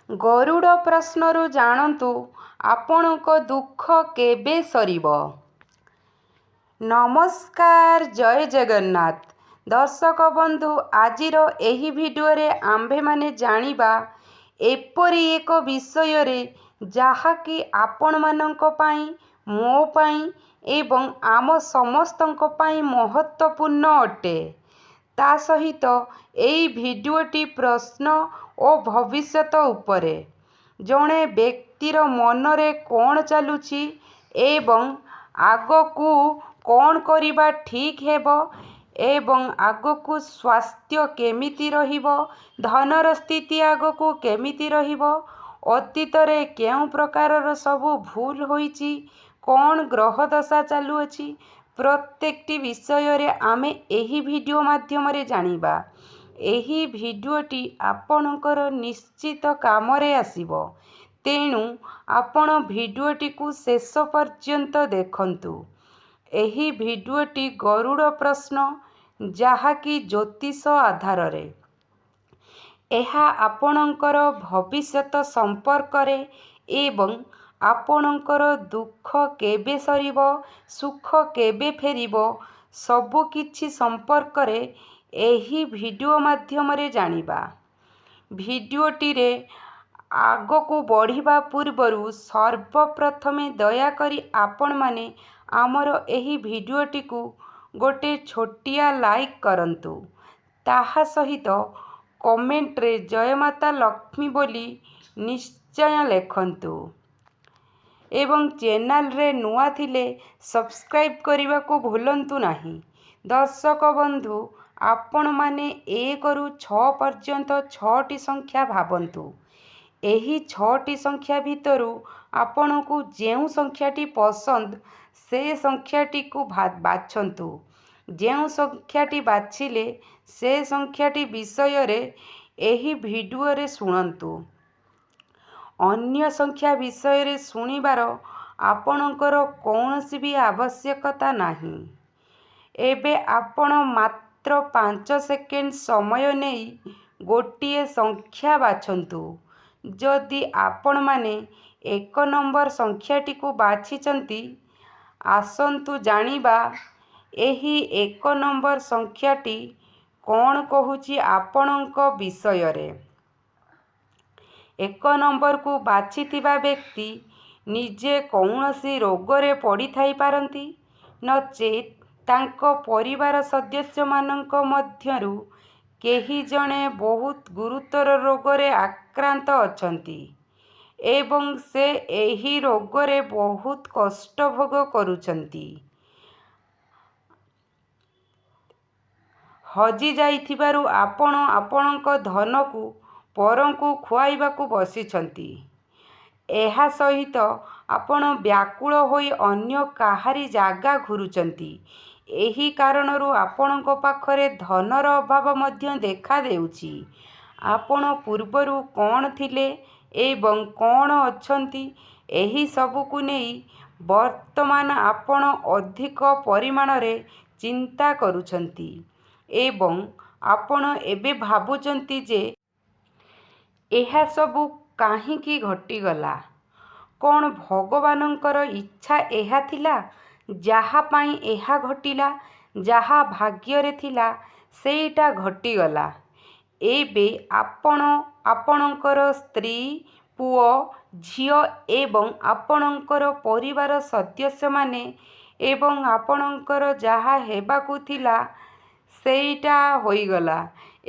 ଗରୁଡ଼ ପ୍ରଶ୍ନରୁ ଜାଣନ୍ତୁ ଆପଣଙ୍କ ଦୁଃଖ କେବେ ସରିବ। ନମସ୍କାର, ଜୟ ଜଗନ୍ନାଥ। ଦର୍ଶକ ବନ୍ଧୁ, ଆଜିର ଏହି ଭିଡ଼ିଓରେ ଆମ୍ଭେମାନେ ଜାଣିବା ଏପରି ଏକ ବିଷୟରେ ଯାହାକି ଆପଣମାନଙ୍କ ପାଇଁ, ମୋ ପାଇଁ ଏବଂ ଆମ ସମସ୍ତଙ୍କ ପାଇଁ ମହତ୍ତ୍ୱପୂର୍ଣ୍ଣ ଅଟେ। ତା ସହିତ ଏହି ଭିଡ଼ିଓଟି ପ୍ରଶ୍ନ ଓ ଭବିଷ୍ୟତ ଉପରେ। ଜଣେ ବ୍ୟକ୍ତିର ମନରେ କ'ଣ ଚାଲୁଛି ଏବଂ ଆଗକୁ କ'ଣ କରିବା ଠିକ୍ ହେବ ଏବଂ ଆଗକୁ ସ୍ୱାସ୍ଥ୍ୟ କେମିତି ରହିବ, ଧନର ସ୍ଥିତି ଆଗକୁ କେମିତି ରହିବ, ଅତୀତରେ କେଉଁ ପ୍ରକାରର ସବୁ ଭୁଲ ହୋଇଛି, କ'ଣ ଗ୍ରହଦଶା ଚାଲୁଅଛି, ପ୍ରତ୍ୟେକଟି ବିଷୟରେ ଆମେ ଏହି ଭିଡ଼ିଓ ମାଧ୍ୟମରେ ଜାଣିବା। ଏହି ଭିଡ଼ିଓଟି ଆପଣଙ୍କର ନିଶ୍ଚିତ କାମରେ ଆସିବ। ତେଣୁ ଆପଣ ଭିଡ଼ିଓଟିକୁ ଶେଷ ପର୍ଯ୍ୟନ୍ତ ଦେଖନ୍ତୁ। ଏହି ଭିଡ଼ିଓଟି ଗରୁଡ଼ ପ୍ରଶ୍ନ, ଯାହାକି ଜ୍ୟୋତିଷ ଆଧାରରେ। ଏହା ଆପଣଙ୍କର ଭବିଷ୍ୟତ ସମ୍ପର୍କରେ ଏବଂ ଆପଣଙ୍କର ଦୁଃଖ କେବେ ସରିବ, ସୁଖ କେବେ ଫେରିବ, ସବୁକିଛି ସମ୍ପର୍କରେ ଏହି ଭିଡ଼ିଓ ମାଧ୍ୟମରେ ଜାଣିବା। ଭିଡ଼ିଓଟିରେ ଆଗକୁ ବଢ଼ିବା ପୂର୍ବରୁ ସର୍ବପ୍ରଥମେ ଦୟାକରି ଆପଣମାନେ ଆମର ଏହି ଭିଡ଼ିଓଟିକୁ ଗୋଟେ ଛୋଟିଆ ଲାଇକ୍ କରନ୍ତୁ। ତାହା ସହିତ କମେଣ୍ଟରେ ଜୟ ମାତା ଲକ୍ଷ୍ମୀ ବୋଲି ନିଶ୍ଚୟ ଲେଖନ୍ତୁ ଏବଂ ଚ୍ୟାନେଲରେ ନୂଆ ଥିଲେ ସବସ୍କ୍ରାଇବ୍ କରିବାକୁ ଭୁଲନ୍ତୁ ନାହିଁ। ଦର୍ଶକ ବନ୍ଧୁ, ଆପଣମାନେ 1ରୁ 6 ପର୍ଯ୍ୟନ୍ତ 6ଟି ସଂଖ୍ୟା ଭାବନ୍ତୁ। ଏହି 6ଟି ସଂଖ୍ୟା ଭିତରୁ ଆପଣଙ୍କୁ ଯେଉଁ ସଂଖ୍ୟାଟି ପସନ୍ଦ ସେ ସଂଖ୍ୟାଟିକୁ ବାଛନ୍ତୁ। ଯେଉଁ ସଂଖ୍ୟାଟି ବାଛିଲେ ସେ ସଂଖ୍ୟାଟି ବିଷୟରେ ଏହି ଭିଡ଼ିଓରେ ଶୁଣନ୍ତୁ। ଅନ୍ୟ ସଂଖ୍ୟା ବିଷୟରେ ଶୁଣିବାର ଆପଣଙ୍କର କୌଣସି ବି ଆବଶ୍ୟକତା ନାହିଁ। ଏବେ ଆପଣ ମାତ୍ର 5 ସେକେଣ୍ଡ ସମୟ ନେଇ ଗୋଟିଏ ସଂଖ୍ୟା ବାଛନ୍ତୁ। ଯଦି ଆପଣମାନେ 1 ନମ୍ବର ସଂଖ୍ୟାଟିକୁ ବାଛିଛନ୍ତି, ଆସନ୍ତୁ ଜାଣିବା ଏହି 1 ନମ୍ବର ସଂଖ୍ୟାଟି କ'ଣ କହୁଛି ଆପଣଙ୍କ ବିଷୟରେ। 1 ନମ୍ବରକୁ ବାଛିଥିବା ବ୍ୟକ୍ତି ନିଜେ କୌଣସି ରୋଗରେ ପଡ଼ିଥାଇପାରନ୍ତି, ନଚେତ୍ ତାଙ୍କ ପରିବାର ସଦସ୍ୟମାନଙ୍କ ମଧ୍ୟରୁ କେହି ଜଣେ ବହୁତ ଗୁରୁତର ରୋଗରେ ଆକ୍ରାନ୍ତ ଅଛନ୍ତି ଏବଂ ସେ ଏହି ରୋଗରେ ବହୁତ କଷ୍ଟ ଭୋଗ କରୁଛନ୍ତି। ହଜିଯାଇଥିବାରୁ ଆପଣ ଆପଣଙ୍କ ଧନକୁ ପରଙ୍କୁ ଖୁଆଇବାକୁ ବସିଛନ୍ତି। ଏହା ସହିତ ଆପଣ ବ୍ୟାକୁଳ ହୋଇ ଅନ୍ୟ କାହାରି ଜାଗା ଘୁରୁଛନ୍ତି। ଏହି କାରଣରୁ ଆପଣଙ୍କ ପାଖରେ ଧନର ଅଭାବ ମଧ୍ୟ ଦେଖାଦେଉଛି। ଆପଣ ପୂର୍ବରୁ କ'ଣ ଥିଲେ ଏବଂ କ'ଣ ଅଛନ୍ତି, ଏହି ସବୁକୁ ନେଇ ବର୍ତ୍ତମାନ ଆପଣ ଅଧିକ ପରିମାଣରେ ଚିନ୍ତା କରୁଛନ୍ତି ଏବଂ ଆପଣ ଏବେ ଭାବୁଛନ୍ତି ଯେ ଏହା ସବୁ କାହିଁକି ଘଟିଗଲା। କ'ଣ ଭଗବାନଙ୍କର ଇଚ୍ଛା ଏହା ଥିଲା? ଯାହା ପାଇଁ ଏହା ଘଟିଲା, ଯାହା ଭାଗ୍ୟରେ ଥିଲା ସେଇଟା ଘଟିଗଲା। ଏବେ ଆପଣ ଆପଣଙ୍କର ସ୍ତ୍ରୀ, ପୁଅ, ଝିଅ ଏବଂ ଆପଣଙ୍କର ପରିବାର ସଦସ୍ୟମାନେ ଏବଂ ଆପଣଙ୍କର ଯାହା ହେବାକୁ ଥିଲା ସେଇଟା ହୋଇଗଲା।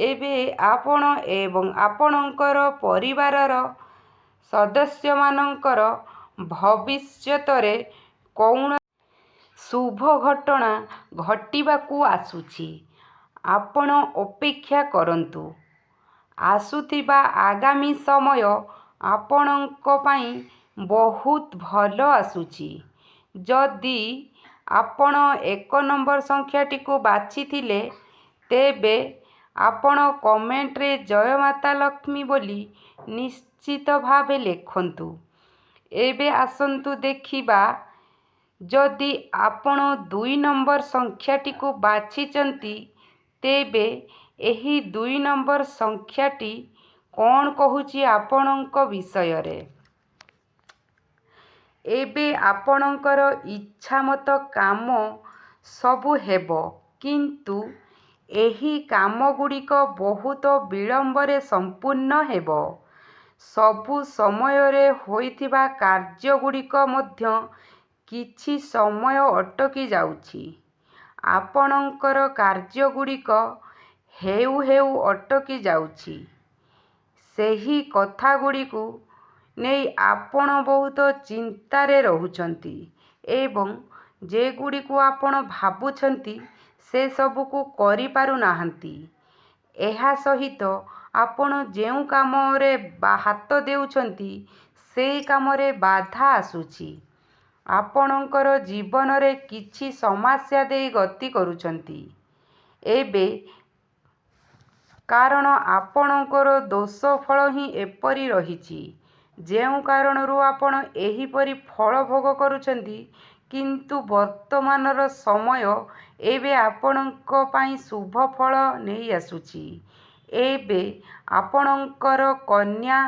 ଏବେ ଆପଣ ଏବଂ ଆପଣଙ୍କର ପରିବାରର ସଦସ୍ୟମାନଙ୍କର ଭବିଷ୍ୟତରେ କୌଣସି ଶୁଭ ଘଟଣା ଘଟିବାକୁ ଆସୁଛି। ଆପଣ ଅପେକ୍ଷା କରନ୍ତୁ। ଆସୁଥିବା ଆଗାମୀ ସମୟ ଆପଣଙ୍କ ପାଇଁ ବହୁତ ଭଲ ଆସୁଛି। ଯଦି ଆପଣ 1 ନମ୍ବର ସଂଖ୍ୟାଟିକୁ ବାଛିଥିଲେ, ତେବେ ଆପଣ କମେଣ୍ଟରେ ଜୟ ମାତା ଲକ୍ଷ୍ମୀ ବୋଲି ନିଶ୍ଚିତ ଭାବେ ଲେଖନ୍ତୁ। ଏବେ ଆସନ୍ତୁ ଦେଖିବା, ଯଦି ଆପଣ 2 ନମ୍ବର ସଂଖ୍ୟାଟିକୁ ବାଛିଛନ୍ତି, ତେବେ ଏହି 2 ନମ୍ବର ସଂଖ୍ୟାଟି କ'ଣ କହୁଛି ଆପଣଙ୍କ ବିଷୟରେ। ଏବେ ଆପଣଙ୍କର ଇଚ୍ଛାମତ କାମ ସବୁ ହେବ, କିନ୍ତୁ ଏହି କାମଗୁଡ଼ିକ ବହୁତ ବିଳମ୍ବରେ ସମ୍ପୂର୍ଣ୍ଣ ହେବ। ସବୁ ସମୟରେ ହୋଇଥିବା କାର୍ଯ୍ୟଗୁଡ଼ିକ ମଧ୍ୟ କିଛି ସମୟ ଅଟକି ଯାଉଛି। ଆପଣଙ୍କର କାର୍ଯ୍ୟଗୁଡ଼ିକ ହେଉ ହେଉ ଅଟକି ଯାଉଛି। ସେହି କଥାଗୁଡ଼ିକୁ ନେଇ ଆପଣ ବହୁତ ଚିନ୍ତାରେ ରହୁଛନ୍ତି ଏବଂ ଯେଗୁଡ଼ିକୁ ଆପଣ ଭାବୁଛନ୍ତି ସେସବୁକୁ କରିପାରୁନାହାନ୍ତି। ଏହା ସହିତ ଆପଣ ଯେଉଁ କାମରେ ହାତ ଦେଉଛନ୍ତି ସେହି କାମରେ ବାଧା ଆସୁଛି। ଆପଣଙ୍କର ଜୀବନରେ କିଛି ସମସ୍ୟା ଦେଇ ଗତି କରୁଛନ୍ତି ଏବେ, କାରଣ ଆପଣଙ୍କର ଦୋଷ ଫଳ ହିଁ ଏପରି ରହିଛି, ଯେଉଁ କାରଣରୁ ଆପଣ ଏହିପରି ଫଳ ଭୋଗ କରୁଛନ୍ତି। କିନ୍ତୁ ବର୍ତ୍ତମାନର ସମୟ ଏବେ ଆପଣଙ୍କ ପାଇଁ ଶୁଭ ଫଳ ନେଇ ଆସୁଛି। ଏବେ ଆପଣଙ୍କର କନ୍ୟା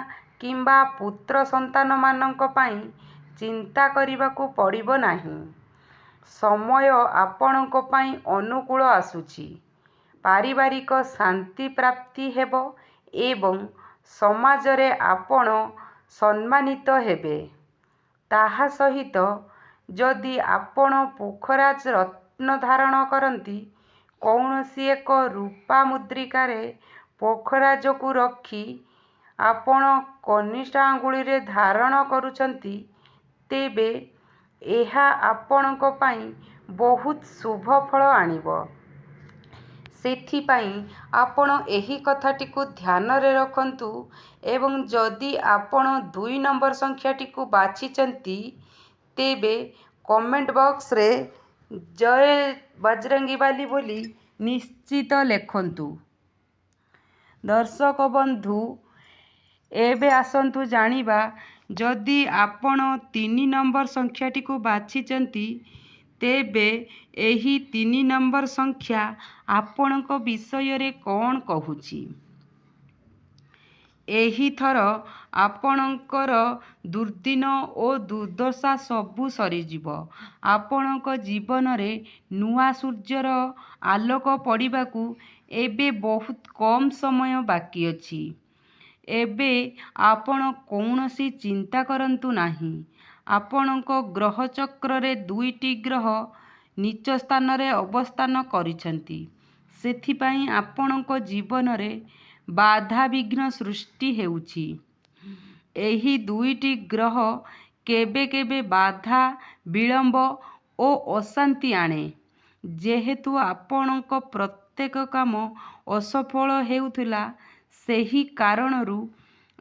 କିମ୍ବା ପୁତ୍ର ସନ୍ତାନମାନଙ୍କ ପାଇଁ ଚିନ୍ତା କରିବାକୁ ପଡ଼ିବ ନାହିଁ। ସମୟ ଆପଣଙ୍କ ପାଇଁ ଅନୁକୂଳ ଆସୁଛି। ପାରିବାରିକ ଶାନ୍ତି ପ୍ରାପ୍ତି ହେବ ଏବଂ ସମାଜରେ ଆପଣ ସମ୍ମାନିତ ହେବେ। ତାହା ସହିତ ଯଦି ଆପଣ ପୁଖରାଜ ରତ୍ନ ଧାରଣ କରନ୍ତି, କୌଣସି ଏକ ରୂପା ମୁଦ୍ରିକାରେ ପୁଖରାଜକୁ ରଖି ଆପଣ କନିଷ୍ଠ ଆଙ୍ଗୁଳିରେ ଧାରଣ କରୁଛନ୍ତି, ତେବେ ଏହା ଆପଣଙ୍କ ପାଇଁ ବହୁତ ଶୁଭ ଫଳ ଆଣିବ। ସେଥିପାଇଁ ଆପଣ ଏହି କଥାଟିକୁ ଧ୍ୟାନରେ ରଖନ୍ତୁ ଏବଂ ଯଦି ଆପଣ 2 ନମ୍ବର ସଂଖ୍ୟାଟିକୁ ବାଛିଛନ୍ତି, ତେବେ କମେଣ୍ଟ ବକ୍ସରେ ଜୟ ବଜରଙ୍ଗବାଲି ବୋଲି ନିଶ୍ଚିତ ଲେଖନ୍ତୁ। ଦର୍ଶକ ବନ୍ଧୁ, ଏବେ ଆସନ୍ତୁ ଜାଣିବା, ଯଦି ଆପଣ 3 ନମ୍ବର ସଂଖ୍ୟାଟିକୁ ବାଛିଛନ୍ତି, ତେବେ ଏହି 3 ନମ୍ବର ସଂଖ୍ୟା ଆପଣଙ୍କ ବିଷୟରେ କ'ଣ କହୁଛି। ଏହି ଥର ଆପଣଙ୍କର ଦୁର୍ଦ୍ଦିନ ଓ ଦୁର୍ଦ୍ଦଶା ସବୁ ସରିଯିବ। ଆପଣଙ୍କ ଜୀବନରେ ନୂଆ ସୂର୍ଯ୍ୟର ଆଲୋକ ପଡ଼ିବାକୁ ଏବେ ବହୁତ କମ୍ ସମୟ ବାକି ଅଛି। ଏବେ ଆପଣ କୌଣସି ଚିନ୍ତା କରନ୍ତୁ ନାହିଁ। ଆପଣଙ୍କ ଗ୍ରହଚକ୍ରରେ 2ଟି ଗ୍ରହ ନୀଚ ସ୍ଥାନରେ ଅବସ୍ଥାନ କରିଛନ୍ତି। ସେଥିପାଇଁ ଆପଣଙ୍କ ଜୀବନରେ ବାଧାବିଘ୍ନ ସୃଷ୍ଟି ହେଉଛି। ଏହି 2ଟି ଗ୍ରହ କେବେ କେବେ ବାଧା, ବିଳମ୍ବ ଓ ଅଶାନ୍ତି ଆଣେ। ଯେହେତୁ ଆପଣଙ୍କ ପ୍ରତ୍ୟେକ କାମ ଅସଫଳ ହେଉଥିଲା, ସେହି କାରଣରୁ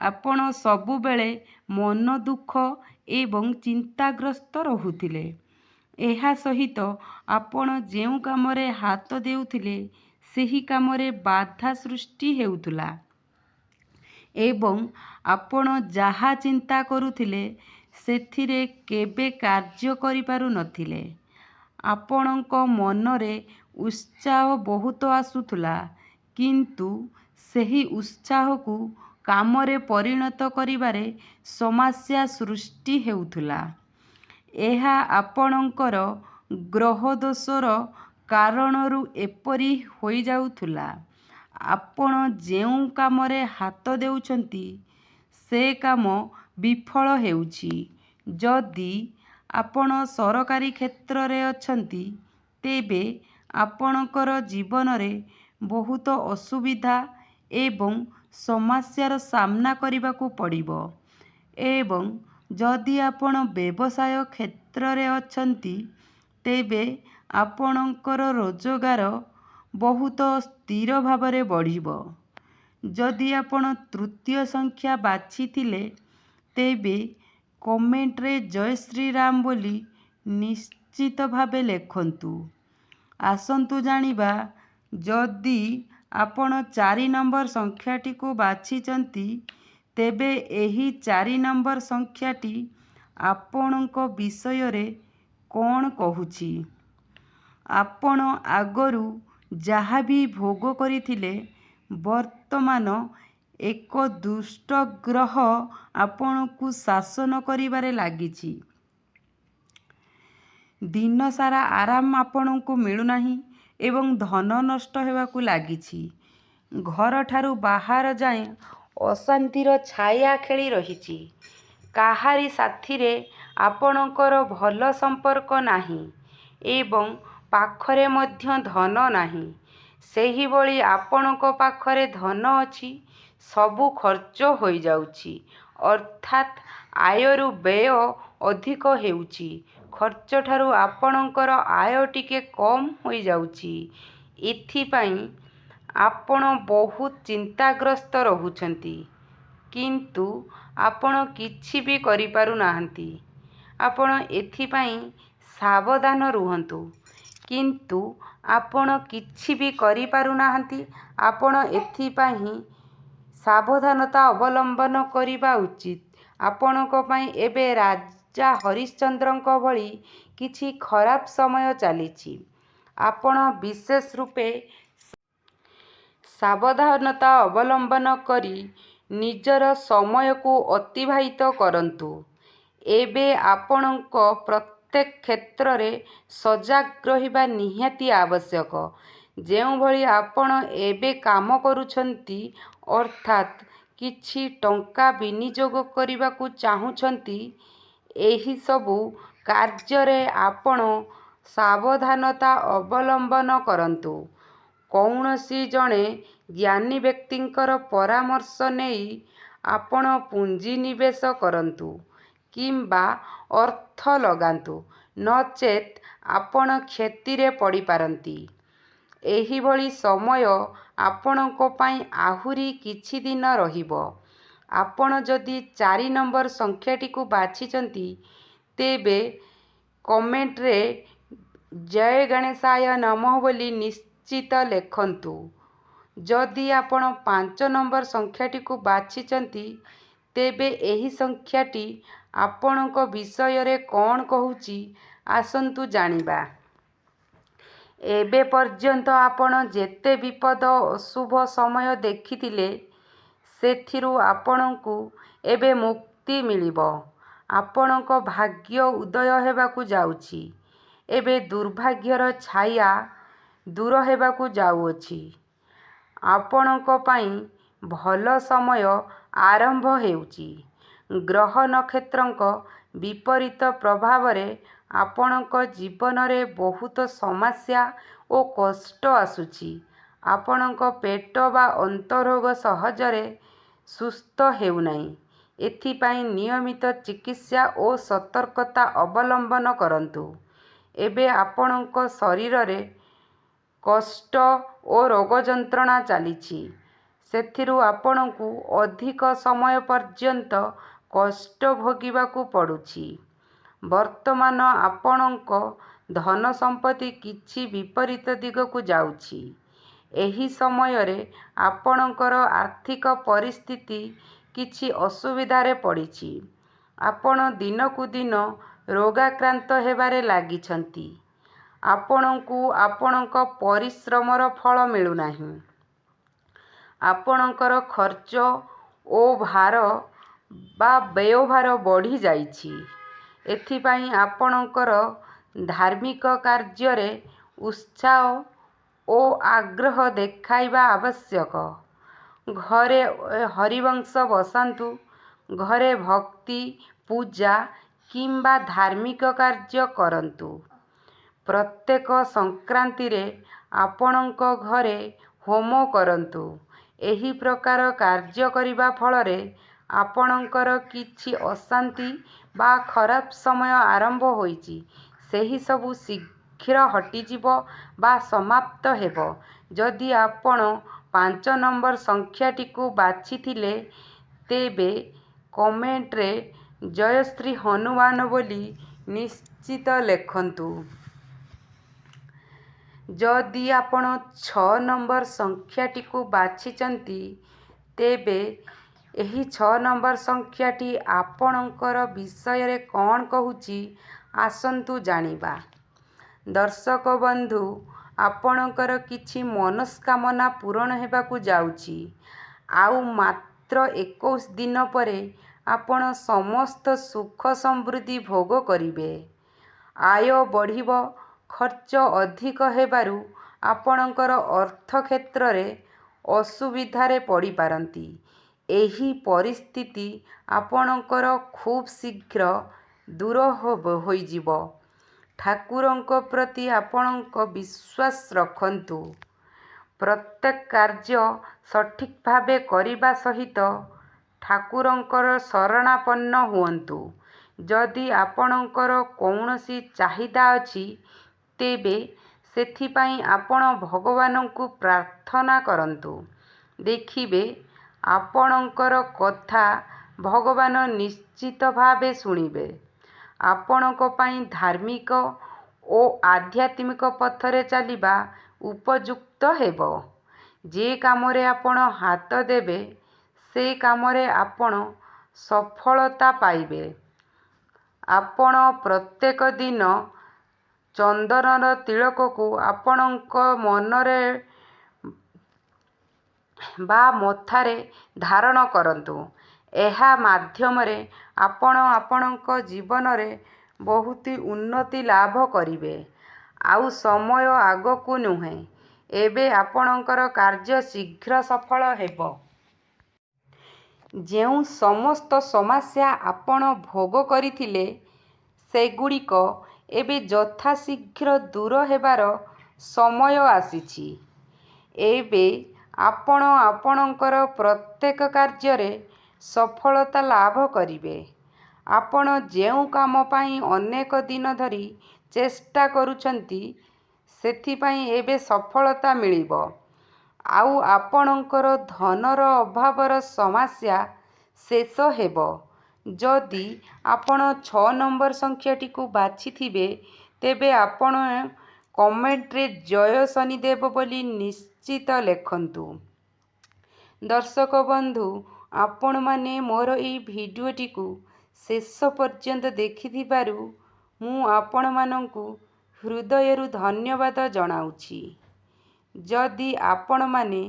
ଆପଣ ସବୁବେଳେ ମନ ଦୁଃଖ ଏବଂ ଚିନ୍ତାଗ୍ରସ୍ତ ରହୁଥିଲେ। ଏହା ସହିତ ଆପଣ ଯେଉଁ କାମରେ ହାତ ଦେଉଥିଲେ, ସେହି କାମରେ ବାଧା ସୃଷ୍ଟି ହେଉଥିଲା ଏବଂ ଆପଣ ଯାହା ଚିନ୍ତା କରୁଥିଲେ, ସେଥିରେ କେବେ କାର୍ଯ୍ୟ କରିପାରୁନଥିଲେ। ଆପଣଙ୍କ ମନରେ ଉତ୍ସାହ ବହୁତ ଆସୁଥିଲା, କିନ୍ତୁ ସେହି ଉତ୍ସାହକୁ କାମରେ ପରିଣତ କରିବାରେ ସମସ୍ୟା ସୃଷ୍ଟି ହେଉଥିଲା। ଏହା ଆପଣଙ୍କର ଗ୍ରହଦୋଷର କାରଣରୁ ଏପରି ହୋଇଯାଉଥିଲା। ଆପଣ ଯେଉଁ କାମରେ ହାତ ଦେଉଛନ୍ତି, ସେ କାମ ବିଫଳ ହେଉଛି। ଯଦି ଆପଣ ସରକାରୀ କ୍ଷେତ୍ରରେ ଅଛନ୍ତି, ତେବେ ଆପଣଙ୍କର ଜୀବନରେ ବହୁତ ଅସୁବିଧା ଏବଂ ସମସ୍ୟାର ସାମ୍ନା କରିବାକୁ ପଡ଼ିବ ଏବଂ ଯଦି ଆପଣ ବ୍ୟବସାୟ କ୍ଷେତ୍ରରେ ଅଛନ୍ତି, ତେବେ ଆପଣଙ୍କର ରୋଜଗାର ବହୁତ ସ୍ଥିର ଭାବରେ ବଢ଼ିବ। ଯଦି ଆପଣ 3ୟ ସଂଖ୍ୟା ବାଛିଥିଲେ, ତେବେ କମେଣ୍ଟରେ ଜୟ ଶ୍ରୀରାମ ବୋଲି ନିଶ୍ଚିତ ଭାବେ ଲେଖନ୍ତୁ। ଆସନ୍ତୁ ଜାଣିବା, ଯଦି ଆପଣ 4 ନମ୍ବର ସଂଖ୍ୟାଟିକୁ ବାଛିଛନ୍ତି, ତେବେ ଏହି 4 ନମ୍ବର ସଂଖ୍ୟାଟି ଆପଣଙ୍କ ବିଷୟରେ କ'ଣ କହୁଛି। ଆପଣ ଆଗରୁ ଯାହା ବି ଭୋଗ କରିଥିଲେ, ବର୍ତ୍ତମାନ ଏକ ଦୁଷ୍ଟ ଗ୍ରହ ଆପଣଙ୍କୁ ଶାସନ କରିବାରେ ଲାଗିଛି। ଦିନସାରା ଆରାମ ଆପଣଙ୍କୁ ମିଳୁନାହିଁ ଏବଂ ଧନ ନଷ୍ଟ ହେବାକୁ ଲାଗିଛି। ଘରଠାରୁ ବାହାର ଯାଏଁ ଅଶାନ୍ତିର ଛାୟା ଖେଳି ରହିଛି। କାହାରି ସାଥିରେ ଆପଣଙ୍କର ଭଲ ସମ୍ପର୍କ ନାହିଁ ଏବଂ ପାଖରେ ମଧ୍ୟ ଧନ ନାହିଁ। ସେହିଭଳି ଆପଣଙ୍କ ପାଖରେ ଧନ ଅଛି, ସବୁ ଖର୍ଚ୍ଚ ହୋଇଯାଉଛି, ଅର୍ଥାତ୍ ଆୟରୁ ବ୍ୟୟ ଅଧିକ ହେଉଛି। ଖର୍ଚ୍ଚଠାରୁ ଆପଣଙ୍କର ଆୟ ଟିକେ କମ୍ ହୋଇଯାଉଛି। ଏଥିପାଇଁ ଆପଣ ବହୁତ ଚିନ୍ତାଗ୍ରସ୍ତ ରହୁଛନ୍ତି, କିନ୍ତୁ ଆପଣ କିଛି ବି କରିପାରୁନାହାନ୍ତି। ଆପଣ ଏଥିପାଇଁ ସାବଧାନ ରୁହନ୍ତୁ, କିନ୍ତୁ ଆପଣ କିଛି ବି କରିପାରୁନାହାନ୍ତି। ଆପଣ ଏଥିପାଇଁ ସାବଧାନତା ଅବଲମ୍ବନ କରିବା ଉଚିତ। ଆପଣଙ୍କ ପାଇଁ ଏବେ ରାଜା ହରିଶ୍ଚନ୍ଦ୍ରଙ୍କ ଭଳି କିଛି ଖରାପ ସମୟ ଚାଲିଛି। ଆପଣ ବିଶେଷ ରୂପେ ସାବଧାନତା ଅବଲମ୍ବନ କରି ନିଜର ସମୟକୁ ଅତିବାହିତ କରନ୍ତୁ। ଏବେ ଆପଣଙ୍କ ପ୍ରତ୍ୟେକ କ୍ଷେତ୍ରରେ ସଜାଗ ରହିବା ନିହାତି ଆବଶ୍ୟକ। ଯେଉଁଭଳି ଆପଣ ଏବେ କାମ କରୁଛନ୍ତି, ଅର୍ଥାତ୍ କିଛି ଟଙ୍କା ବିନିଯୋଗ କରିବାକୁ ଚାହୁଁଛନ୍ତି, ଏହିସବୁ କାର୍ଯ୍ୟରେ ଆପଣ ସାବଧାନତା ଅବଲମ୍ବନ କରନ୍ତୁ। କୌଣସି ଜଣେ ଜ୍ଞାନୀ ବ୍ୟକ୍ତିଙ୍କର ପରାମର୍ଶ ନେଇ ଆପଣ ପୁଞ୍ଜି ନିବେଶ କରନ୍ତୁ କିମ୍ବା ଅର୍ଥ ଲଗାନ୍ତୁ, ନଚେତ୍ ଆପଣ କ୍ଷତିରେ ପଡ଼ିପାରନ୍ତି। ଏହିଭଳି ସମୟ ଆପଣଙ୍କ ପାଇଁ ଆହୁରି କିଛି ଦିନ ରହିବ। ଆପଣ ଯଦି 4 ନମ୍ବର ସଂଖ୍ୟାଟିକୁ ବାଛିଛନ୍ତି, ତେବେ କମେଣ୍ଟରେ ଜୟ ଗଣେଶାୟ ନମଃ ବୋଲି ନିଶ୍ଚିତ ଲେଖନ୍ତୁ। ଯଦି ଆପଣ 5 ନମ୍ବର ସଂଖ୍ୟାଟିକୁ ବାଛିଛନ୍ତି, ତେବେ ଏହି ସଂଖ୍ୟାଟି ଆପଣଙ୍କ ବିଷୟରେ କ'ଣ କହୁଛି, ଆସନ୍ତୁ ଜାଣିବା। ଏବେ ପର୍ଯ୍ୟନ୍ତ ଆପଣ ଯେତେ ବିପଦ ଅଶୁଭ ସମୟ ଦେଖିଥିଲେ, ସେଥିରୁ ଆପଣଙ୍କୁ ଏବେ ମୁକ୍ତି ମିଳିବ। ଆପଣଙ୍କ ଭାଗ୍ୟ ଉଦୟ ହେବାକୁ ଯାଉଛି। ଏବେ ଦୁର୍ଭାଗ୍ୟର ଛାୟା ଦୂର ହେବାକୁ ଯାଉଅଛି। ଆପଣଙ୍କ ପାଇଁ ଭଲ ସମୟ ଆରମ୍ଭ ହେଉଛି। ଗ୍ରହ ନକ୍ଷତ୍ରଙ୍କ ବିପରୀତ ପ୍ରଭାବରେ ଆପଣଙ୍କ ଜୀବନରେ ବହୁତ ସମସ୍ୟା ଓ କଷ୍ଟ ଆସୁଛି। ଆପଣଙ୍କ ପେଟ ବା ଅନ୍ତରୋଗ ସହଜରେ ସୁସ୍ଥ ହେଉନାହିଁ। ଏଥିପାଇଁ ନିୟମିତ ଚିକିତ୍ସା ଓ ସତର୍କତା ଅବଲମ୍ବନ କରନ୍ତୁ। ଏବେ ଆପଣଙ୍କ ଶରୀରରେ କଷ୍ଟ ଓ ରୋଗ ଯନ୍ତ୍ରଣା ଚାଲିଛି। ସେଥିରୁ ଆପଣଙ୍କୁ ଅଧିକ ସମୟ ପର୍ଯ୍ୟନ୍ତ କଷ୍ଟ ଭୋଗିବାକୁ ପଡ଼ୁଛି। ବର୍ତ୍ତମାନ ଆପଣଙ୍କ ଧନ ସମ୍ପତ୍ତି କିଛି ବିପରୀତ ଦିଗକୁ ଯାଉଛି। ଏହି ସମୟରେ ଆପଣଙ୍କର ଆର୍ଥିକ ପରିସ୍ଥିତି କିଛି ଅସୁବିଧାରେ ପଡ଼ିଛି। ଆପଣ ଦିନକୁ ଦିନ ରୋଗାକ୍ରାନ୍ତ ହେବାରେ ଲାଗିଛନ୍ତି। ଆପଣଙ୍କୁ ଆପଣଙ୍କ ପରିଶ୍ରମର ଫଳ ମିଳୁନାହିଁ। ଆପଣଙ୍କର ଖର୍ଚ୍ଚ ଓ ଭାର ବା ବ୍ୟୟଭାର ବଢ଼ିଯାଇଛି। ଏଥିପାଇଁ ଆପଣଙ୍କର ଧାର୍ମିକ କାର୍ଯ୍ୟରେ ଉତ୍ସାହ ଓ ଆଗ୍ରହ ଦେଖାଇବା ଆବଶ୍ୟକ। ଘରେ ହରିବଂଶ ବସାନ୍ତୁ। ଘରେ ଭକ୍ତି, ପୂଜା କିମ୍ବା ଧାର୍ମିକ କାର୍ଯ୍ୟ କରନ୍ତୁ। ପ୍ରତ୍ୟେକ ସଂକ୍ରାନ୍ତିରେ ଆପଣଙ୍କ ଘରେ ହୋମ କରନ୍ତୁ। ଏହି ପ୍ରକାର କାର୍ଯ୍ୟ କରିବା ଫଳରେ ଆପଣଙ୍କର କିଛି ଅଶାନ୍ତି ବା ଖରାପ ସମୟ ଆରମ୍ଭ ହୋଇଛି, ସେହିସବୁ ଶୀଘ୍ର ହଟିଯିବ ବା ସମାପ୍ତ ହେବ। ଯଦି ଆପଣ 5 ନମ୍ବର ସଂଖ୍ୟାଟିକୁ ବାଛିଥିଲେ, ତେବେ କମେଣ୍ଟରେ ଜୟ ଶ୍ରୀ ହନୁମାନ ବୋଲି ନିଶ୍ଚିତ ଲେଖନ୍ତୁ। ଯଦି ଆପଣ 6 ନମ୍ବର ସଂଖ୍ୟାଟିକୁ ବାଛିଛନ୍ତି, ତେବେ ଏହି 6 ନମ୍ବର ସଂଖ୍ୟାଟି ଆପଣଙ୍କର ବିଷୟରେ କ'ଣ କହୁଛି, ଆସନ୍ତୁ ଜାଣିବା। ଦର୍ଶକ ବନ୍ଧୁ, ଆପଣଙ୍କର କିଛି ମନସ୍କାମନା ପୂରଣ ହେବାକୁ ଯାଉଛି। ଆଉ ମାତ୍ର ମାତ୍ର 21 ଦିନ ପରେ ଆପଣ ସମସ୍ତ ସୁଖ ସମୃଦ୍ଧି ଭୋଗ କରିବେ। ଆୟ ବଢ଼ିବ। ଖର୍ଚ୍ଚ ଅଧିକ ହେବାରୁ ଆପଣଙ୍କର ଅର୍ଥ କ୍ଷେତ୍ରରେ ଅସୁବିଧାରେ ପଡ଼ିପାରନ୍ତି। ଏହି ପରିସ୍ଥିତି ଆପଣଙ୍କର ଖୁବ୍ ଶୀଘ୍ର ଦୂର ହୋଇଯିବ। ଠାକୁରଙ୍କ ପ୍ରତି ଆପଣଙ୍କ ବିଶ୍ୱାସ ରଖନ୍ତୁ। ପ୍ରତ୍ୟେକ କାର୍ଯ୍ୟ ସଠିକ୍ ଭାବେ କରିବା ସହିତ ଠାକୁରଙ୍କର ଶରଣାପନ୍ନ ହୁଅନ୍ତୁ। ଯଦି ଆପଣଙ୍କର କୌଣସି ଚାହିଦା ଅଛି, ତେବେ ସେଥିପାଇଁ ଆପଣ ଭଗବାନଙ୍କୁ ପ୍ରାର୍ଥନା କରନ୍ତୁ। ଦେଖିବେ, ଆପଣଙ୍କର କଥା ଭଗବାନ ନିଶ୍ଚିତ ଭାବେ ଶୁଣିବେ। ଆପଣଙ୍କ ପାଇଁ ଧାର୍ମିକ ଓ ଆଧ୍ୟାତ୍ମିକ ପଥରେ ଚାଲିବା ଉପଯୁକ୍ତ ହେବ। ଯେ କାମରେ ଆପଣ ହାତ ଦେବେ, ସେ କାମରେ ଆପଣ ସଫଳତା ପାଇବେ। ଆପଣ ପ୍ରତ୍ୟେକ ଦିନ ଚନ୍ଦନର ତିଳକକୁ ଆପଣଙ୍କ ମନରେ ବା ମଥାରେ ଧାରଣ କରନ୍ତୁ। ଏହା ମାଧ୍ୟମରେ ଆପଣ ଆପଣଙ୍କ ଜୀବନରେ ବହୁତ ଉନ୍ନତି ଲାଭ କରିବେ। ଆଉ ସମୟ ଆଗକୁ ନୁହେଁ, ଏବେ ଆପଣଙ୍କର କାର୍ଯ୍ୟ ଶୀଘ୍ର ସଫଳ ହେବ। ଯେଉଁ ସମସ୍ତ ସମସ୍ୟା ଆପଣ ଭୋଗ କରିଥିଲେ, ସେଗୁଡ଼ିକ ଏବେ ଯଥାଶୀଘ୍ର ଦୂର ହେବାର ସମୟ ଆସିଛି। ଏବେ ଆପଣ ଆପଣଙ୍କର ପ୍ରତ୍ୟେକ କାର୍ଯ୍ୟରେ ସଫଳତା ଲାଭ କରିବେ। ଆପଣ ଯେଉଁ କାମ ପାଇଁ ଅନେକ ଦିନ ଧରି ଚେଷ୍ଟା କରୁଛନ୍ତି, ସେଥିପାଇଁ ଏବେ ସଫଳତା ମିଳିବ। ଆଉ ଆପଣଙ୍କର ଧନର ଅଭାବର ସମସ୍ୟା ଶେଷ ହେବ। ଯଦି ଆପଣ 6 ନମ୍ବର ସଂଖ୍ୟାଟିକୁ ବାଛିଥିବେ, ତେବେ ଆପଣ କମେଣ୍ଟରେ ଜୟ ଶନିଦେବ ବୋଲି ନିଶ୍ଚିତ ଲେଖନ୍ତୁ। ଦର୍ଶକ ବନ୍ଧୁ, ଆପଣମାନେ ମୋର ଏହି ଭିଡ଼ିଓଟିକୁ ଶେଷ ପର୍ଯ୍ୟନ୍ତ ଦେଖିଥିବାରୁ ମୁଁ ଆପଣମାନଙ୍କୁ ହୃଦୟରୁ ଧନ୍ୟବାଦ ଜଣାଉଛି। ଯଦି ଆପଣମାନେ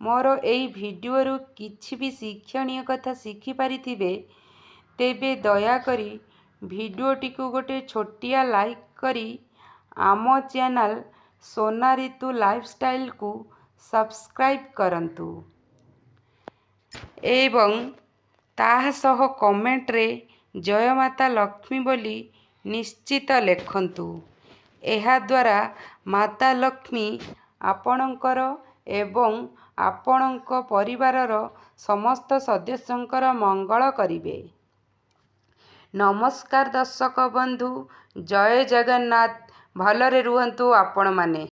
ମୋର ଏହି ଭିଡ଼ିଓରୁ କିଛି ବି ଶିକ୍ଷଣୀୟ କଥା ଶିଖିପାରିଥିବେ, ତେବେ ଦୟାକରି ଭିଡ଼ିଓଟିକୁ ଗୋଟିଏ ଛୋଟିଆ ଲାଇକ୍ କରି ଆମ ଚ୍ୟାନେଲ ସୋନା ରିତୁ ଲାଇଫଷ୍ଟାଇଲକୁ ସବସ୍କ୍ରାଇବ୍ କରନ୍ତୁ ଏବଂ ତାହା ସହ କମେଣ୍ଟରେ ଜୟ ମାତା ଲକ୍ଷ୍ମୀ ବୋଲି ନିଶ୍ଚିତ ଲେଖନ୍ତୁ। ଏହାଦ୍ୱାରା ମାତା ଲକ୍ଷ୍ମୀ ଆପଣଙ୍କର ଏବଂ ଆପଣଙ୍କ ପରିବାରର ସମସ୍ତ ସଦସ୍ୟଙ୍କର ମଙ୍ଗଳ କରିବେ। ନମସ୍କାର ଦର୍ଶକ ବନ୍ଧୁ, ଜୟ ଜଗନ୍ନାଥ। ଭଲରେ ରୁହନ୍ତୁ ଆପଣମାନେ।